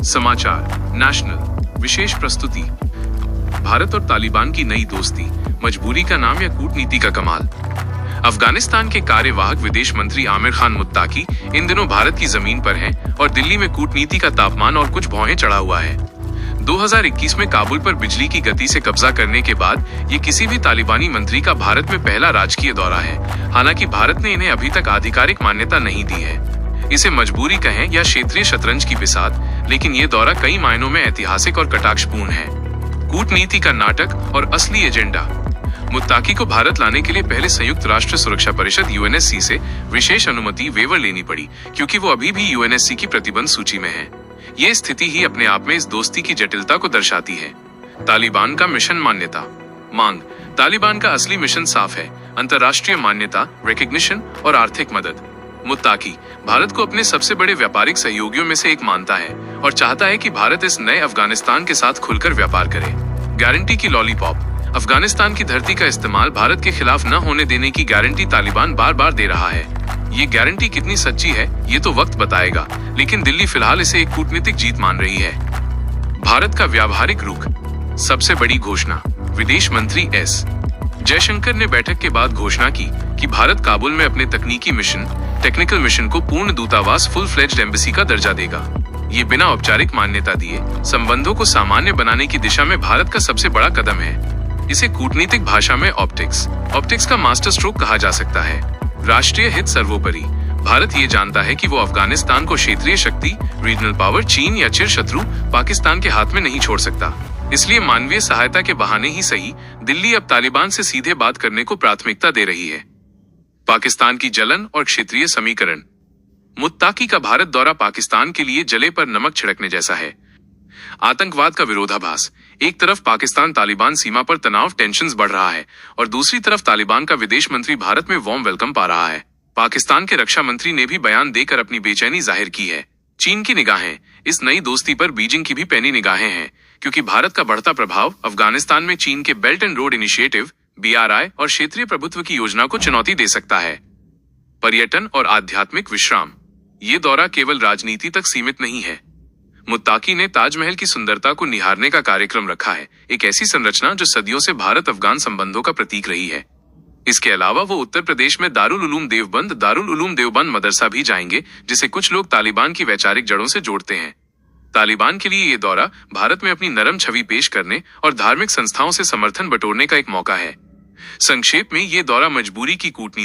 समाचार नेशनल विशेष प्रस्तुति। भारत और तालिबान की नई दोस्ती, मजबूरी का नाम या कूटनीति का कमाल। अफगानिस्तान के कार्यवाहक विदेश मंत्री आमिर खान मुत्ताकी इन दिनों भारत की जमीन पर हैं और दिल्ली में कूटनीति का तापमान और कुछ भौहें चढ़ा हुआ है। 2021 में काबुल पर बिजली की गति से कब्जा करने के बाद ये किसी भी तालिबानी मंत्री का भारत में पहला राजकीय दौरा है। हालांकि भारत ने इन्हें अभी तक आधिकारिक मान्यता नहीं दी है। इसे मजबूरी कहें या क्षेत्रीय शतरंज की बिसात, लेकिन ये दौरा कई मायनों में ऐतिहासिक और कटाक्षपूर्ण है। कूटनीति का नाटक और असली एजेंडा। मुत्ताकी को भारत लाने के लिए पहले संयुक्त राष्ट्र सुरक्षा परिषद यूएनएससी से विशेष अनुमति वेवर लेनी पड़ी, क्योंकि वो अभी भी यूएनएससी की प्रतिबंध सूची में है। ये स्थिति ही अपने आप में इस दोस्ती की जटिलता को दर्शाती है। तालिबान का मिशन मान्यता मांग। तालिबान का असली मिशन साफ है, अंतर्राष्ट्रीय मान्यता, रिकॉग्निशन और आर्थिक मदद। मुत्ताकी भारत को अपने सबसे बड़े व्यापारिक सहयोगियों में से एक मानता है और चाहता है कि भारत इस नए अफगानिस्तान के साथ खुलकर व्यापार करे। गारंटी की लॉलीपॉप। अफगानिस्तान की धरती का इस्तेमाल भारत के खिलाफ न होने देने की गारंटी तालिबान बार बार दे रहा है। ये गारंटी कितनी सच्ची है ये तो वक्त बताएगा, लेकिन दिल्ली फिलहाल इसे एक कूटनीतिक जीत मान रही है। भारत का व्यावहारिक रुख। सबसे बड़ी घोषणा। विदेश मंत्री एस जयशंकर ने बैठक के बाद घोषणा की कि भारत काबुल में अपने टेक्निकल मिशन को पूर्ण दूतावास फुल फ्लेज्ड एम्बेसी का दर्जा देगा। ये बिना औपचारिक मान्यता दिए संबंधों को सामान्य बनाने की दिशा में भारत का सबसे बड़ा कदम है। इसे कूटनीतिक भाषा में ऑप्टिक्स का मास्टर स्ट्रोक कहा जा सकता है। राष्ट्रीय हित सर्वोपरि। भारत ये जानता है कि वो अफगानिस्तान को क्षेत्रीय शक्ति, रीजनल पावर, चीन या चिर शत्रु पाकिस्तान के हाथ में नहीं छोड़ सकता। इसलिए मानवीय सहायता के बहाने ही सही, दिल्ली अब तालिबान से सीधे बात करने को प्राथमिकता दे रही है। पाकिस्तान की जलन और क्षेत्रीय समीकरण। मुत्ताकी का भारत दौरा पाकिस्तान के लिए जले पर नमक छिड़कने जैसा है। आतंकवाद का विरोधाभास। एक तरफ पाकिस्तान तालिबान सीमा पर तनाव, टेंशंस बढ़ रहा है और दूसरी तरफ तालिबान का विदेश मंत्री भारत में वार्म वेलकम पा रहा है। पाकिस्तान के रक्षा मंत्री ने भी बयान देकर अपनी बेचैनी जाहिर की है। चीन की निगाहें। इस नई दोस्ती पर बीजिंग की भी पैनी निगाहें हैं, क्योंकि भारत का बढ़ता प्रभाव अफगानिस्तान में चीन के belt and road initiative BRI और क्षेत्रीय प्रभुत्व की योजना को चुनौती दे सकता है। पर्यटन और आध्यात्मिक विश्राम। ये दौरा केवल राजनीति तक सीमित नहीं है। मुत्ताकी ने ताजमहल की सुंदरता को निहारने का कार्यक्रम रखा है, एक ऐसी संरचना जो सदियों से भारत अफगान संबंधों का प्रतीक रही है। इसके अलावा वो उत्तर प्रदेश में दारुल उलूम देवबंद मदरसा भी जाएंगे, जिसे कुछ लोग तालिबान की वैचारिक जड़ों से जोड़ते हैं। तालिबान के लिए ये दौरा भारत में अपनी नरम छवि पेश करने और धार्मिक संस्थाओं से समर्थन बटोरने का एक मौका है। संक्षेप में ये दौरा मजबूरी की कूटनीति